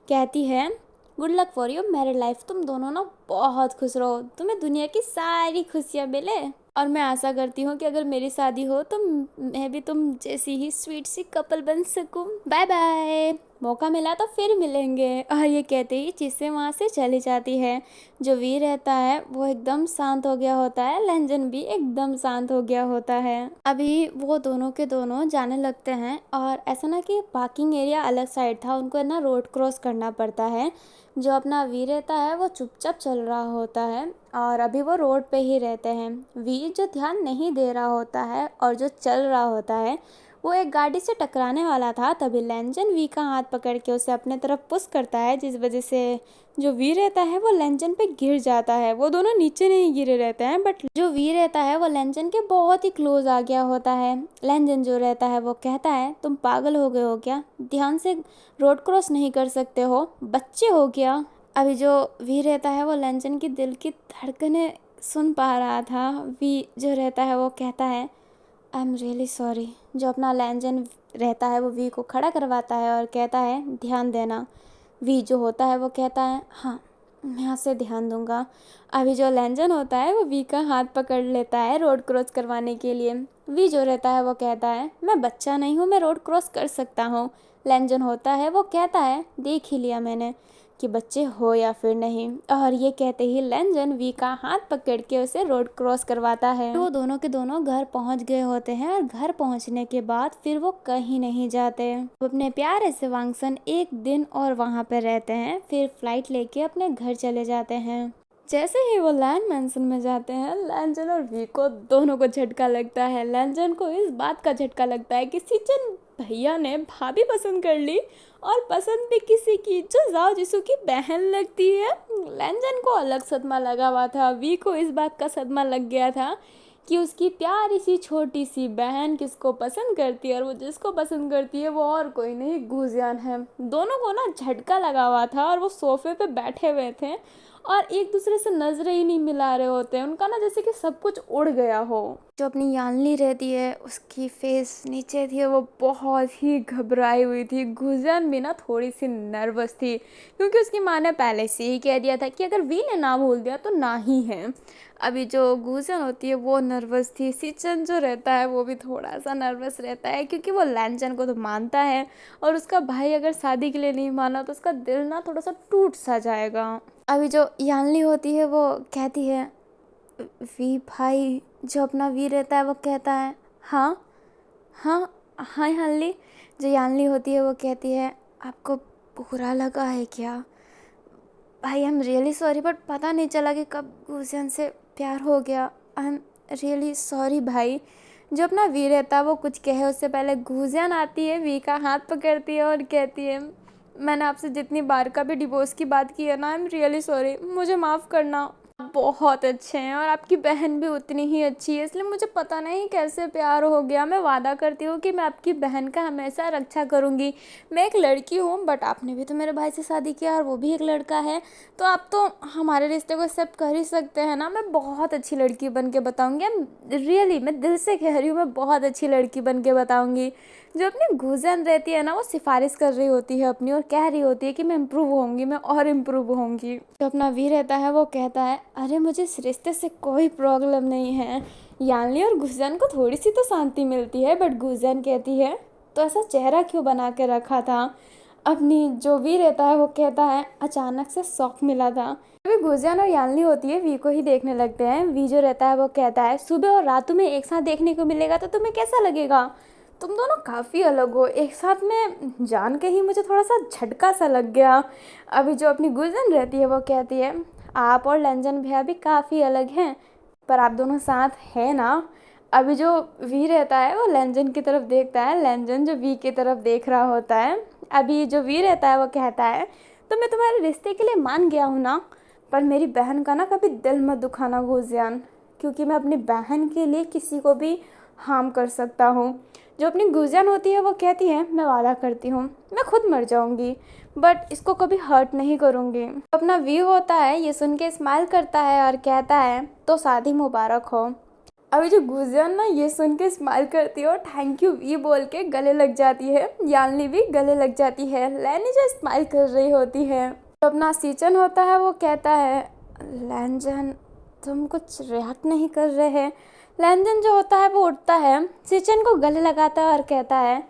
कहती है, good luck for you married life. तुम दोनों ना बहुत खुश रहो, तुम्हें दुनिया की सारी खुशियाँ मिले। और मैं आशा करती हूँ कि अगर मेरी शादी हो तो मैं भी तुम जैसी ही स्वीट सी कपल बन सकूं। बाय बाय, मौका मिला तो फिर मिलेंगे। और ये कहते ही चीज़ें वहाँ से चली जाती है। जो वी रहता है वो एकदम शांत हो गया होता है, लंजन भी एकदम शांत हो गया होता है। अभी वो दोनों के दोनों जाने लगते हैं और ऐसा ना कि पार्किंग एरिया अलग साइड था, उनको ना रोड क्रॉस करना पड़ता है। जो अपना वी रहता है वो चुपचाप चल रहा होता है और अभी वो रोड पे ही रहते हैं। वी जो ध्यान नहीं दे रहा होता है और जो चल रहा होता है वो एक गाड़ी से टकराने वाला था। तभी लैंजन वी का हाथ पकड़ के उसे अपने तरफ पुश करता है, जिस वजह से जो वी रहता है वो लैंजन पे गिर जाता है। वो दोनों नीचे नहीं गिरे रहते हैं, बट जो वी रहता है वो लैंजन के बहुत ही क्लोज आ गया होता है। लैंजन जो रहता है वो कहता है, तुम पागल हो गए हो क्या, ध्यान से रोड क्रॉस नहीं कर सकते हो, बच्चे हो क्या। अभी जो वी रहता है वो लैंजन की दिल की धड़कनें सुन पा रहा था। वी जो रहता है वो कहता है, आई एम रियली सॉरी। जो अपना लैंजन रहता है वो वी को खड़ा करवाता है और कहता है, ध्यान देना। वी जो होता है वो कहता है, हाँ मैं यहाँ से ध्यान दूंगा। अभी जो लैंजन होता है वो वी का हाथ पकड़ लेता है रोड क्रॉस करवाने के लिए। वी जो रहता है वो कहता है, मैं बच्चा नहीं हूँ, मैं रोड क्रॉस कर सकता हूँ। लैंजन होता है वो कहता है, देख ही लिया मैंने कि बच्चे हो या फिर नहीं। और ये कहते ही लैंजन वी का हाथ पकड़ के उसे रोड क्रॉस करवाता है। वो दोनों के दोनों घर पहुंच गए होते हैं और घर पहुंचने के बाद फिर वो कहीं नहीं जाते। वो अपने प्यारे से वांगसन एक दिन और वहां पे रहते हैं, फिर फ्लाइट लेके अपने घर चले जाते हैं। जैसे ही वो लैंड मैंसन में जाते हैं, लैंजन और वी को दोनों को झटका लगता है। लैंजन को इस बात का झटका लगता है कि सिचन भैया ने भाभी पसंद कर ली और पसंद भी किसी की जो जाओ जिसू की बहन लगती है। लैंजन को अलग सदमा लगा हुआ था, वी को इस बात का सदमा लग गया था कि उसकी प्यारी सी छोटी सी बहन किसको पसंद करती है और वो जिसको पसंद करती है वो और कोई नहीं, गुजियान है। दोनों को ना झटका लगा हुआ था और वो सोफे पे बैठे हुए थे और एक दूसरे से नजरें ही नहीं मिला रहे होते। उनका ना जैसे कि सब कुछ उड़ गया हो। जो अपनी यानली रहती है उसकी फेस नीचे थी, वो बहुत ही घबराई हुई थी। गुजन भी ना थोड़ी सी नर्वस थी क्योंकि उसकी माँ ने पहले से ही कह दिया था कि अगर वी ने ना बोल दिया तो ना ही है। अभी जो गुजन होती है वो नर्वस थी। सिचन जो रहता है वो भी थोड़ा सा नर्वस रहता है क्योंकि वो लैंजन को तो मानता है और उसका भाई अगर शादी के लिए नहीं माना तो उसका दिल ना थोड़ा सा टूट सा जाएगा। अभी जो यानली होती है वो कहती है, वी भाई। जो अपना वी रहता है वो कहता है, हाँ हाँ हाँ यानली। जो यानली होती है वो कहती है, आपको बुरा लगा है क्या भाई। आई एम रियली सॉरी, बट पता नहीं चला कि कब गुजन से प्यार हो गया। आई एम रियली सॉरी भाई। जो अपना वी रहता है वो कुछ कहे उससे पहले गुजन आती है, वी का हाथ पकड़ती है और कहती है, मैंने आपसे जितनी बार का भी डिवोर्स की बात की है ना, आई एम रियली सॉरी, मुझे माफ़ करना। आप बहुत अच्छे हैं और आपकी बहन भी उतनी ही अच्छी है, इसलिए मुझे पता नहीं कैसे प्यार हो गया। मैं वादा करती हूँ कि मैं आपकी बहन का हमेशा रक्षा करूँगी। मैं एक लड़की हूँ बट आपने भी तो मेरे भाई से शादी किया और वो भी एक लड़का है, तो आप तो हमारे रिश्ते को एक्सेप्ट कर ही सकते हैं ना। मैं बहुत अच्छी लड़की बन के बताऊँगी, रियली मैं दिल से कह रही हूँ, मैं बहुत अच्छी लड़की बन के बताऊँगी। जो अपनी गुजन रहती है ना वो सिफारिश कर रही होती है अपनी और कह रही होती है कि मैं इम्प्रूव होंगी, मैं और इम्प्रूव होंगी। जो अपना वी रहता है वो कहता है, अरे मुझे इस रिश्ते से कोई प्रॉब्लम नहीं है। यानली और गुजन को थोड़ी सी तो शांति मिलती है, बट गुजन कहती है, तो ऐसा चेहरा क्यों बना के रखा था। अपनी जो वी रहता है वो कहता है, अचानक से शौक मिला था। अभी गुजन और यानली होती है वी को ही देखने लगते हैं। वी जो रहता है वो कहता है, सुबह और रात में एक साथ देखने को मिलेगा तो तुम्हें कैसा लगेगा। तुम दोनों काफ़ी अलग हो। एक साथ में जान के ही मुझे थोड़ा सा झटका सा लग गया। अभी जो अपनी गुलजन रहती है वो कहती है आप और लंजन भैया भी काफ़ी अलग हैं, पर आप दोनों साथ हैं ना। अभी जो वी रहता है वो लंजन की तरफ देखता है, लंजन जो वी की तरफ देख रहा होता है। अभी जो वी रहता है वो कहता है तो मैं तुम्हारे रिश्ते के लिए मान गया हूँ ना, पर मेरी बहन का ना कभी दिल मत दुखाना गुजियान, क्योंकि मैं अपनी बहन के लिए किसी को भी हार्म कर सकता हूँ। जो अपनी गुजियान होती है वो कहती है मैं वादा करती हूँ मैं खुद मर जाऊँगी, बट इसको कभी हर्ट नहीं करूँगी। अपना वी होता है ये सुन के स्माइल करता है और कहता है तो शादी मुबारक हो। अभी जो गुजियान ना ये सुन के स्माइल करती है और थैंक यू वी बोल के गले लग जाती है, यानली भी गले लग जाती है। लैनी जो स्माइल कर रही होती है, तो अपना सीचन होता है वो कहता है लैंजन तुम कुछ रिएक्ट नहीं कर रहे हैं। लैंजन जो होता है वो उठता है, सीचन को गले लगाता है और कहता है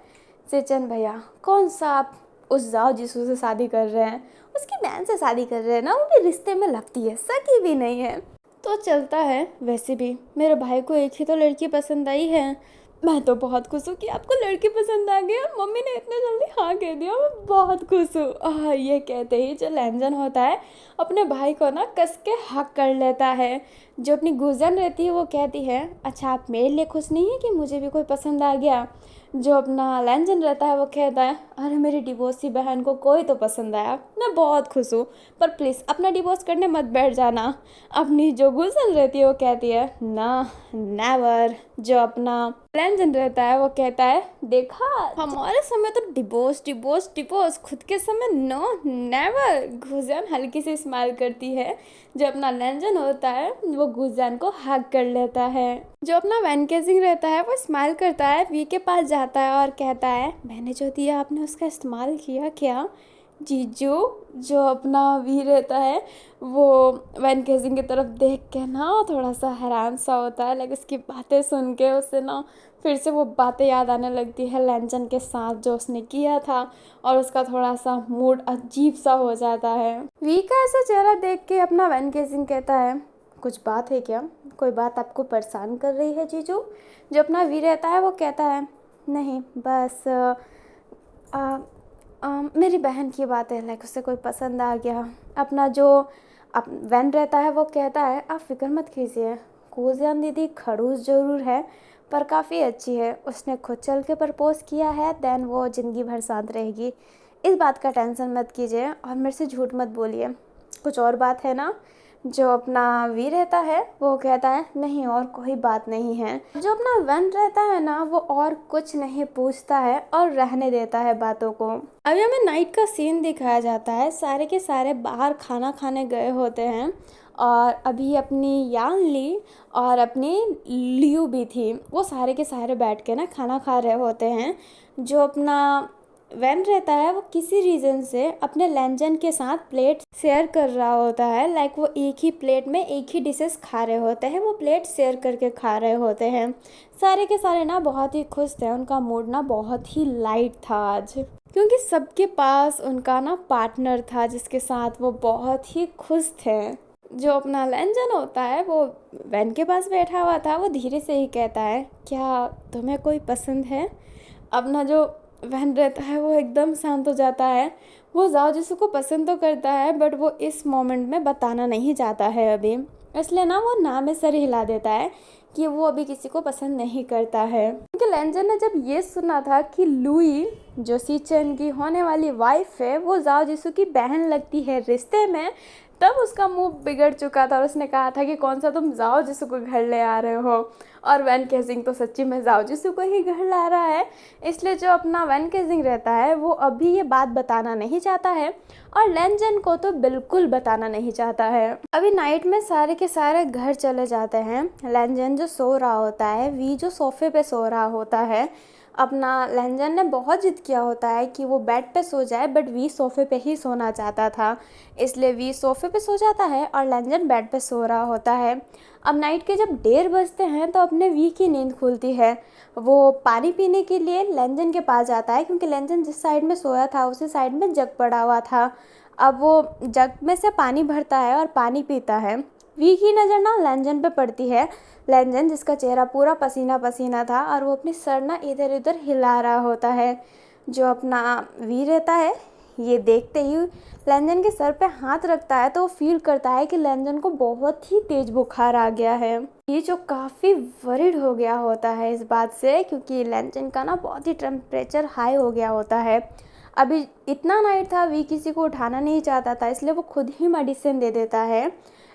सीचन भैया कौन सा आप उस जाओ जिसू से शादी कर रहे हैं, उसकी बहन से शादी कर रहे हैं ना, वो भी रिश्ते में लगती है, सकी भी नहीं है। तो चलता है। वैसे भी मेरे भाई को एक ही तो लड़की पसंद आई है। मैं तो बहुत खुश हूँ कि आपको लड़की पसंद आ गई और मम्मी ने इतने जल्दी हाँ कह दिया, मैं बहुत खुश हूँ। ये कहते ही जो लैंजन होता है अपने भाई को ना कस के हक कर लेता है। जो अपनी गुजन रहती है वो कहती है अच्छा आप मेरे लिए खुश नहीं है कि मुझे भी कोई पसंद आ गया। जो अपना लैंजन रहता है वो कहता है अरे मेरी डिवोर्सी बहन को कोई तो पसंद आया, मैं बहुत खुश हूँ, पर प्लीज़ अपना डिवोर्स करने मत बैठ जाना। अपनी जो गुलशन रहती है वो कहती है ना नेवर। जो अपना लैंजन रहता है वो कहता है देखा हमारे समय तो डिवोर्स डिवोर्स डिवोर्स, खुद के समय नो नेवर। गुलशन हल्की सी स्माइल करती है। जो अपना लैंजन होता है वो गुलशन को हग कर लेता है। जो अपना वैनकेसिंग रहता है वो स्माइल करता है, वी के पास जाता है और कहता है मैंने जो दिया आपने उसका इस्तेमाल किया क्या जीजू। जो अपना वी रहता है वो वैनकेसिंग की तरफ देख के ना थोड़ा सा हैरान सा होता है, लेकिन उसकी बातें सुन के उससे ना फिर से वो बातें याद आने लगती है लैंजन के साथ जो उसने किया था, और उसका थोड़ा सा मूड अजीब सा हो जाता है। वी का ऐसा चेहरा देख के अपना वैनकेसिंग कहता है कुछ बात है क्या, कोई बात आपको परेशान कर रही है जीजू। जो अपना वी रहता है वो कहता है नहीं बस मेरी बहन की बात है, लाइक उसे कोई पसंद आ गया। अपना जो वैन रहता है वो कहता है आप फिक्र मत कीजिए, गुजियान दीदी खड़ूस ज़रूर है पर काफ़ी अच्छी है, उसने खुद चल के प्रपोज किया है, देन वो ज़िंदगी भर साथ रहेगी, इस बात का टेंशन मत कीजिए और मेरे से झूठ मत बोलिए। कुछ और बात है ना। जो अपना वी रहता है वो कहता है नहीं और कोई बात नहीं है। जो अपना वन रहता है ना वो और कुछ नहीं पूछता है और रहने देता है बातों को। अभी हमें नाइट का सीन दिखाया जाता है, सारे के सारे बाहर खाना खाने गए होते हैं और अभी अपनी यान ली और अपनी लियू भी थी, वो सारे के सारे बैठ के ना खाना खा रहे होते हैं। जो अपना वैन रहता है वो किसी रीज़न से अपने लैंजन के साथ प्लेट शेयर कर रहा होता है, लाइक वो एक ही प्लेट में एक ही डिशेस खा रहे होते हैं, वो प्लेट शेयर करके खा रहे होते हैं। सारे के सारे ना बहुत ही खुश थे, उनका मूड ना बहुत ही लाइट था आज, क्योंकि सबके पास उनका ना पार्टनर था जिसके साथ वो बहुत ही खुश थे। जो अपना लैंजन होता है वो वैन के पास बैठा हुआ था, वो धीरे से ही कहता है क्या तुम्हें कोई पसंद है। अपना जो वैन रहता है वो एकदम शांत हो जाता है, वो जाओ जिसको पसंद तो करता है बट वो इस मोमेंट में बताना नहीं चाहता है अभी, इसलिए ना वो ना में सर हिला देता है कि वो अभी किसी को पसंद नहीं करता है। क्योंकि लैंजन ने जब ये सुना था कि लुई जो सीचन की होने वाली वाइफ है वो जाओ जिसू की बहन लगती है रिश्ते में, तब उसका मुंह बिगड़ चुका था और उसने कहा था कि कौन सा तुम जाओ जिसू को घर ले आ रहे हो, और वैन केजिंग तो सच्ची में जाओ जिसू को ही घर ला रहा है। इसलिए जो अपना वैन केजिंग रहता है वो अभी ये बात बताना नहीं चाहता है और लैंजन को तो बिल्कुल बताना नहीं चाहता है। अभी नाइट में सारे के सारे घर चले जाते हैं। लैंजन जो सो रहा होता है, वी जो सोफे पे सो रहा होता है। अपना लैंजन ने बहुत जिद किया होता है कि वो बेड पे सो जाए, बट वी सोफे पे ही सोना चाहता था, इसलिए वी सोफे पे सो जाता है और लैंजन बेड पे सो रहा होता है। अब नाइट के जब 1:30 बजते हैं तो अपने वी की नींद खुलती है। वो पानी पीने के लिए लैंजन के पास जाता है, क्योंकि लैंजन जिस साइड में सोया था उसी साइड में जग पड़ा हुआ था। अब वो जग में से पानी भरता है और पानी पीता है। वी की नज़र ना लेंजन पे पड़ती है। लेंजन जिसका चेहरा पूरा पसीना पसीना था और वो अपनी सर ना इधर उधर हिला रहा होता है। जो अपना वी रहता है ये देखते ही लेंजन के सर पे हाथ रखता है तो वो फील करता है कि लेंजन को बहुत ही तेज बुखार आ गया है। ये जो काफ़ी वरिड हो गया होता है इस बात से, क्योंकि लेंजन का ना बहुत ही टेम्परेचर हाई हो गया होता है। अभी इतना नाइट था, वी किसी को उठाना नहीं चाहता था, इसलिए वो खुद ही मेडिसिन दे देता है।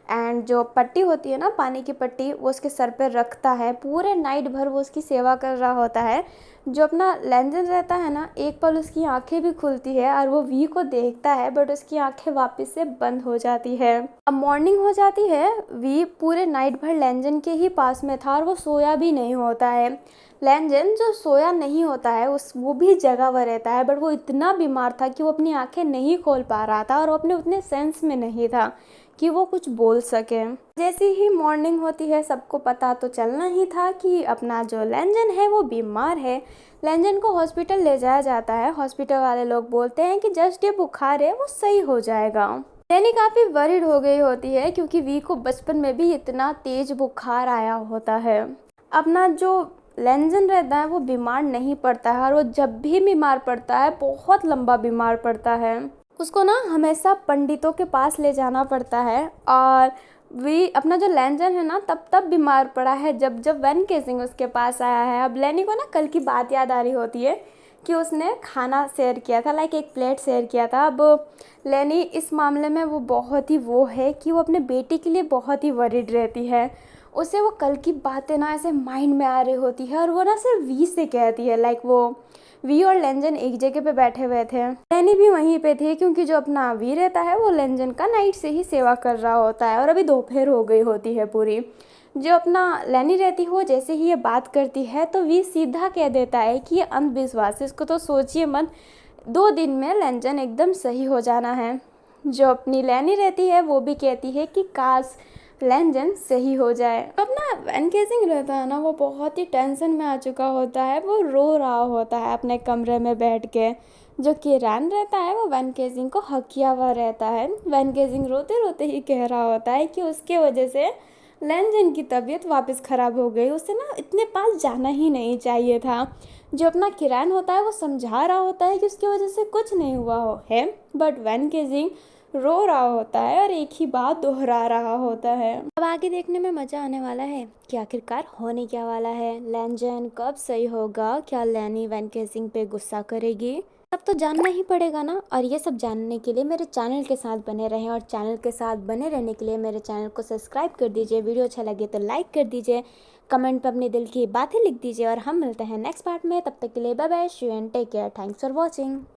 एंड जो पट्टी होती है ना पानी की पट्टी, वो उसके सर पे रखता है। पूरे नाइट भर वो उसकी सेवा कर रहा होता है। जो अपना लेंजन रहता है ना, एक पल उसकी आंखें भी खुलती है और वो वी को देखता है, बट उसकी आंखें वापस से बंद हो जाती है। अब मॉर्निंग हो जाती है। वी पूरे नाइट भर लेंजन के ही पास में था और वो सोया भी नहीं होता है। लेंजन जो सोया नहीं होता है वो भी जगा हुआ रहता है, बट वो इतना बीमार था कि वो अपनी आंखें नहीं खोल पा रहा था और वो अपने उतने सेंस में नहीं था कि वो कुछ बोल सके। जैसे ही मॉर्निंग होती है, सबको पता तो चलना ही था कि अपना जो लेंजन है वो बीमार है। लेंजन को हॉस्पिटल ले जाया जाता है। हॉस्पिटल वाले लोग बोलते हैं कि जस्ट ये बुखार है, वो सही हो जाएगा। लेनी काफ़ी वरिड हो गई होती है क्योंकि वी को बचपन में भी इतना तेज बुखार आया होता है। अपना जो लेंजन रहता है वो बीमार नहीं पड़ता है और वो जब भी बीमार पड़ता है बहुत लंबा बीमार पड़ता है। उसको ना हमेशा पंडितों के पास ले जाना पड़ता है। और वी अपना जो लेंजन है ना तब बीमार पड़ा है जब वैन केसिंग उसके पास आया है। अब लेनी को ना कल की बात याद आ रही होती है कि उसने खाना शेयर किया था, लाइक एक प्लेट शेयर किया था। अब लेनी इस मामले में वो बहुत ही वो है कि वो अपने बेटी के लिए बहुत ही वरिड रहती है। उसे वो कल की बातें ना ऐसे माइंड में आ रही होती है और वो ना सिर्फ वी से कहती है। लाइक वो वी और लेंजन एक जगह पे बैठे हुए थे, लेनी भी वहीं पे थी, क्योंकि जो अपना वी रहता है वो लेंजन का नाइट से ही सेवा कर रहा होता है और अभी दोपहर हो गई होती है पूरी। जो अपना लेनी रहती है वो जैसे ही ये बात करती है तो वी सीधा कह देता है कि ये अंधविश्वास है, इसको तो सोचिए मत, 2 दिन में लेंजन एकदम सही हो जाना है। जो अपनी लेनी रहती है वो भी कहती है कि काश लेंजन सही हो जाए। अपना वैन केसिंग रहता है ना, वो बहुत ही टेंशन में आ चुका होता है। वो रो रहा होता है अपने कमरे में बैठ के। जो किरान रहता है वो वैन केसिंग को हकिया हुआ रहता है। वैन केसिंग रोते रोते ही कह रहा होता है कि उसके वजह से लेंजन की तबीयत वापस ख़राब हो गई, उसे ना इतने पास जाना ही नहीं चाहिए था। जो अपना किरान होता है वो समझा रहा होता है कि उसकी वजह से कुछ नहीं हुआ है, बट वैन केसिंग रो रहा होता है और एक ही बात दोहरा रहा होता है। अब आगे देखने में मज़ा आने वाला है कि आखिरकार होने क्या वाला है। लेंजन कब सही होगा? क्या लेनी वैन केसिंग पे गुस्सा करेगी? सब तो जानना ही पड़ेगा ना। और ये सब जानने के लिए मेरे चैनल के साथ बने रहें, और चैनल के साथ बने रहने के लिए मेरे चैनल को सब्सक्राइब कर दीजिए। वीडियो अच्छा लगे तो लाइक कर दीजिए, कमेंट पर अपने दिल की बातें लिख दीजिए और हम मिलते हैं नेक्स्ट पार्ट में। तब तक के लिए bye bye, she and take care. Thanks for watching.